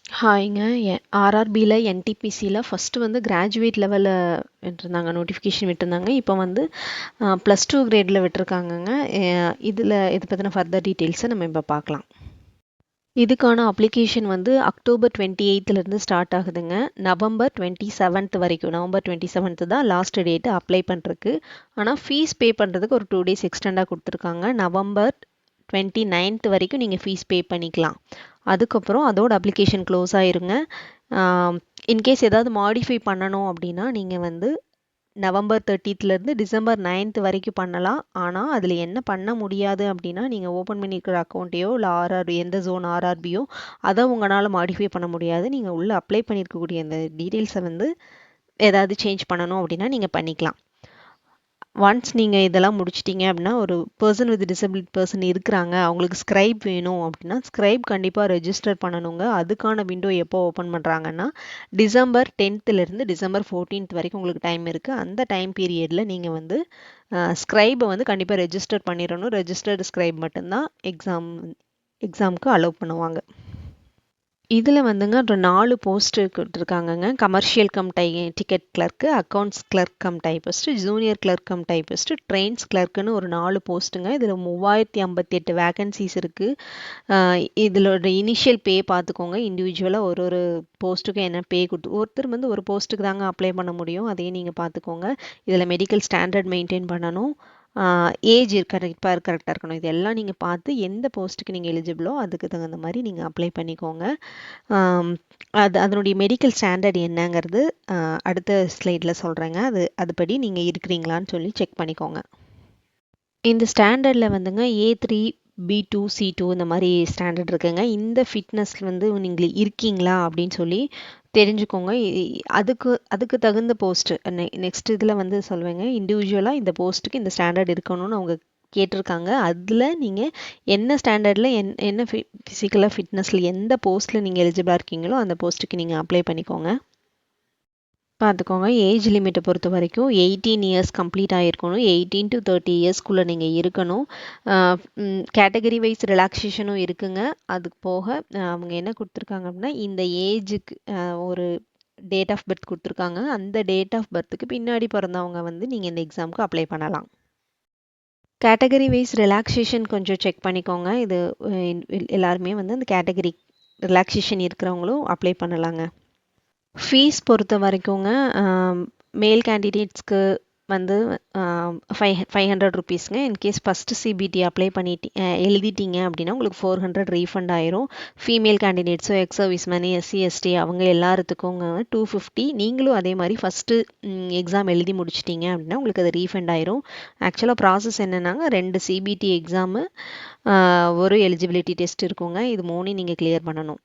ஹாய்ங்க. ஆர்ஆர்பியில் என்டிபிசியில் first வந்து graduate லெவலில் விட்டுருந்தாங்க, நோட்டிஃபிகேஷன் விட்டுருந்தாங்க. இப்போ வந்து +2 கிரேடில் விட்டுருக்காங்கங்க. இதை பற்றின ஃபர்தர் டீட்டெயில்ஸை நம்ம இப்போ பார்க்கலாம். இதுக்கான அப்ளிகேஷன் வந்து அக்டோபர் 28லேருந்து ஸ்டார்ட் ஆகுதுங்க. நவம்பர் 27th வரைக்கும், நவம்பர் 27th தான் லாஸ்ட் டேட்டு அப்ளை பண்ணுறதுக்கு. ஆனால் ஃபீஸ் பே பண்ணுறதுக்கு ஒரு 2 days எக்ஸ்டெண்டாக கொடுத்துருக்காங்க. நவம்பர் 29th வரைக்கும் நீங்கள் ஃபீஸ் பே பண்ணிக்கலாம். அதுக்கப்புறம் அதோட அப்ளிகேஷன் க்ளோஸ் ஆயிருங்க. இன்கேஸ் ஏதாவது மாடிஃபை பண்ணணும் அப்படின்னா நீங்கள் வந்து நவம்பர் 30th டிசம்பர் 9th வரைக்கும் பண்ணலாம். ஆனால் அதில் என்ன பண்ண முடியாது அப்படின்னா, நீங்கள் ஓப்பன் பண்ணியிருக்கிற அக்கௌண்ட்டையோ இல்லை ஆர்ஆர்பி எந்த ஜோன் ஆர்ஆர்பியோ அதை உங்களால் மாடிஃபை பண்ண முடியாது. நீங்கள் உள்ளே அப்ளை பண்ணியிருக்கக்கூடிய அந்த டீட்டெயில்ஸை வந்து ஏதாவது சேஞ்ச் பண்ணணும் அப்படின்னா நீங்கள் பண்ணிக்கலாம். ஒன்ஸ் நீங்கள் இதெல்லாம் முடிச்சிட்டிங்க அப்படின்னா, ஒரு பர்சன் வித் டிசபிலிட்டி பர்சன் இருக்கிறாங்க, அவங்களுக்கு ஸ்க்ரைப் வேணும் அப்படின்னா ஸ்க்ரைப் கண்டிப்பாக ரெஜிஸ்டர் பண்ணணுங்க. அதுக்கான விண்டோ எப்போ ஓப்பன் பண்ணுறாங்கன்னா, டிசம்பர் 10th டிசம்பர் 14th வரைக்கும் உங்களுக்கு டைம் இருக்குது. அந்த டைம் பீரியடில் நீங்கள் வந்து ஸ்க்ரைபை வந்து கண்டிப்பாக ரெஜிஸ்டர் பண்ணிடணும். ரெஜிஸ்டர்டு ஸ்க்ரைப் மட்டும்தான் எக்ஸாமுக்கு அலோவ் பண்ணுவாங்க. இதில் வந்துங்க ஒரு 4 போஸ்ட் கொடுத்துருக்காங்கங்க. Commercial cum ticket clerk, accounts clerk cum typist, junior clerk cum typist, trains கிளர்க்குன்னு ஒரு 4 போஸ்ட்டுங்க. இதில் 3058 வேகன்சிஸ் இருக்குது. இதிலோட இனிஷியல் பே பார்த்துக்கோங்க. இண்டிவிஜுவலாக ஒரு போஸ்ட்டுக்கு என்ன பே கொடுத்து, ஒருத்தர் வந்து ஒரு போஸ்ட்டுக்கு தாங்க அப்ளை பண்ண முடியும். அதையும் நீங்கள் பார்த்துக்கோங்க. இதில் மெடிக்கல் ஸ்டாண்டர்ட் மெயின்டைன் பண்ணணும். ஏஜ் கரெக்டாக இருக்கணும். இதெல்லாம் நீங்கள் பார்த்து எந்த போஸ்ட்டுக்கு நீங்கள் எலிஜிபிளோ அதுக்கு தகுந்த மாதிரி நீங்கள் அப்ளை பண்ணிக்கோங்க. அதனுடைய மெடிக்கல் ஸ்டாண்டர்ட் என்னங்கிறது அடுத்த ஸ்லைடில் சொல்கிறேங்க. அதுபடி நீங்கள் இருக்கிறீங்களான்னு சொல்லி செக் பண்ணிக்கோங்க. இந்த ஸ்டாண்டர்டில் வந்துங்க A3, B2, C2 இந்த மாதிரி ஸ்டாண்டர்ட் இருக்குங்க. இந்த ஃபிட்னஸ் வந்து நீங்கள் இருக்கீங்களா அப்படின்னு சொல்லி தெரிஞ்சுக்கோங்க. அதுக்கு தகுந்த போஸ்ட்டு நெக்ஸ்ட் இதில் வந்து சொல்லுவேங்க. இண்டிவிஜுவலாக இந்த போஸ்ட்டுக்கு இந்த ஸ்டாண்டர்ட் இருக்கணும்னு அவங்க கேட்டிருக்காங்க. அதில் நீங்கள் என்ன ஸ்டாண்டர்டில் என்ன ஃபிசிக்கலாக ஃபிட்னஸில் எந்த போஸ்ட்டில் நீங்கள் எலிஜிபிளாக இருக்கீங்களோ அந்த போஸ்ட்டுக்கு நீங்கள் அப்ளை பண்ணிக்கோங்க. பார்த்துக்கோங்க. ஏஜ் லிமிட்டை பொறுத்த வரைக்கும் 18 years கம்ப்ளீட் ஆகிருக்கணும். 18 to 30 yearsக்குள்ளே நீங்கள் இருக்கணும். கேட்டகரி வைஸ் ரிலாக்ஸேஷனும் இருக்குங்க. அதுக்கு போக அவங்க என்ன கொடுத்துருக்காங்க அப்படின்னா, இந்த ஏஜுக்கு ஒரு டேட் ஆஃப் பர்த் கொடுத்துருக்காங்க. அந்த டேட் ஆஃப் பர்த்துக்கு பின்னாடி பிறந்தவங்க வந்து நீங்கள் இந்த எக்ஸாமுக்கு அப்ளை பண்ணலாம். கேட்டகரி வைஸ் ரிலாக்ஸேஷன் கொஞ்சம் செக் பண்ணிக்கோங்க. இது எல்லாருமே வந்து அந்த கேட்டகரி ரிலாக்ஸேஷன் இருக்கிறவங்களும் அப்ளை பண்ணலாங்க. ஃபீஸ் பொறுத்த வரைக்குங்க, மேல் கேண்டிடேட்ஸ்க்கு வந்து 500 rupeesங்க. இன்கேஸ் ஃபஸ்ட்டு சிபிடி அப்ளை எழுதிட்டீங்க அப்படின்னா உங்களுக்கு 400 ரீஃபண்ட் ஆயிரும். ஃபீமேல் கேண்டிடேட்ஸோ, ex service men, SC ST அவங்க எல்லாத்துக்குங்க 250. நீங்களும் அதே மாதிரி ஃபஸ்ட்டு எக்ஸாம் எழுதி முடிச்சிட்டிங்க அப்படின்னா உங்களுக்கு அது ரீஃபண்ட் ஆயிரும். ஆக்சுவலாக ப்ராசஸ் என்னென்னாங்க, 2 சிபிடி எக்ஸாமு, ஒரு எலிஜிபிலிட்டி டெஸ்ட் இருக்குங்க. இது 3 நீங்கள் கிளியர் பண்ணணும்.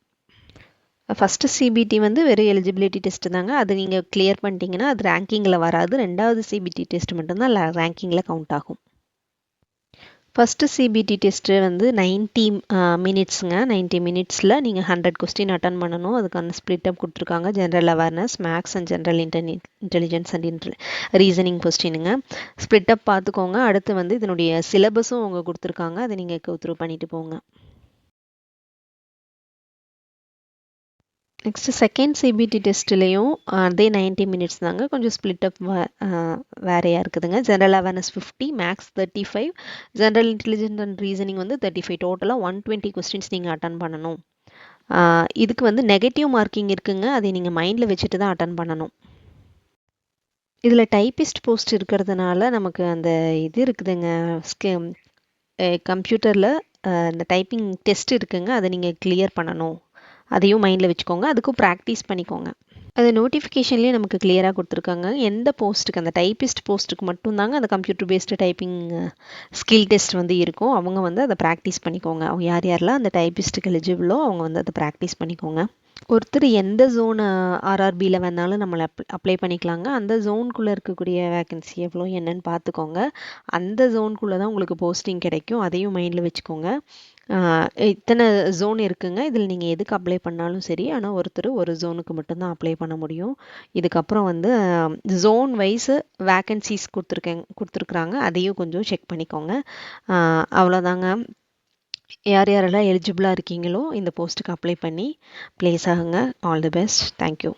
ஃபஸ்ட்டு சிபிடி வந்து வெறும் எலிஜிபிலிட்டி டெஸ்ட்டு தாங்க. அது நீங்கள் கிளியர் பண்ணிட்டீங்கன்னா அது ரேங்கிங்கில் வராது. 2வது சிபிடி டெஸ்ட் மட்டும்தான் ரேங்கிங்கில் கவுண்ட் ஆகும். ஃபஸ்ட்டு சிபிடி டெஸ்ட்டு வந்து 90 minutesங்க. 90 minutesல நீங்கள் 100 கொஸ்டின் அட்டன் பண்ணணும். அதுக்கான ஸ்ப்ளிட் அப் கொடுத்துருக்காங்க. General awareness, maths and general intelligence and reasoning கொஸ்டினுங்க. ஸ்ப்ளிட் அப் பார்த்துக்கோங்க. அடுத்து வந்து இதனுடைய சிலபஸும் அவங்க கொடுத்துருக்காங்க. அதை நீங்கள் கோ த்ரூ பண்ணிட்டு போங்க. நெக்ஸ்ட்டு செகண்ட் சிபிடி டெஸ்ட்லேயும் அதே 90 minutes தாங்க. கொஞ்சம் ஸ்ப்ளிட் அப் வேறையாக இருக்குதுங்க. General awareness 50, maths 35, general intelligence and reasoning வந்து 35. டோட்டலாக 120 கொஸ்டின்ஸ் நீங்கள் அட்டன் பண்ணணும். இதுக்கு வந்து நெகட்டிவ் மார்க்கிங் இருக்குங்க. அதை நீங்கள் மைண்டில் வச்சுட்டு தான் அட்டன் பண்ணணும். இதில் டைப்பிஸ்ட் போஸ்ட் இருக்கிறதுனால நமக்கு அந்த இது இருக்குதுங்க, கம்ப்யூட்டரில் இந்த டைப்பிங் டெஸ்ட் இருக்குங்க. அதை நீங்கள் கிளியர் பண்ணணும். அதையும் மைண்டில் வச்சுக்கோங்க. அதுக்கும் ப்ராக்டிஸ் பண்ணிக்கோங்க. அது நோட்டிஃபிகேஷன்லேயே நமக்கு கிளியராக கொடுத்துருக்காங்க. எந்த போஸ்ட்டுக்கு, அந்த டைப்பிஸ்ட் போஸ்ட்டுக்கு மட்டும்தாங்க அந்த computer based typing skill test வந்து இருக்கும். அவங்க வந்து அதை ப்ராக்டிஸ் பண்ணிக்கோங்க. அவங்க யாரெல்லாம் அந்த டைப்பிஸ்ட்டுக்கு எலிஜிபிளோ அவங்க வந்து அதை ப்ராக்டிஸ் பண்ணிக்கோங்க. ஒருத்தர் எந்த ஜோன் ஆர்ஆர்பியில் வேணாலும் நம்மளை அப்ளை பண்ணிக்கலாங்க. அந்த ஜோனுக்குள்ளே இருக்கக்கூடிய வேக்கன்சி எவ்வளோ என்னன்னு பார்த்துக்கோங்க. அந்த ஜோனுக்குள்ளே தான் உங்களுக்கு போஸ்டிங் கிடைக்கும். அதையும் மைண்டில் வச்சுக்கோங்க. இத்தனை ஜோன் இருக்குங்க. இதில் நீங்கள் எதுக்கு அப்ளை பண்ணாலும் சரி, ஆனால் ஒருத்தர் ஒரு ஜோனுக்கு மட்டும்தான் அப்ளை பண்ண முடியும். இதுக்கப்புறம் வந்து ஜோன் வைஸு வேக்கன்சிஸ் கொடுத்துருக்குறாங்க. அதையும் கொஞ்சம் செக் பண்ணிக்கோங்க. அவ்வளோதாங்க. யார் யாரெல்லாம் எலிஜிபிளாக இருக்கீங்களோ இந்த போஸ்ட்டுக்கு அப்ளை பண்ணி ப்ளேஸ் ஆகுங்க. All the best. தேங்க்யூ.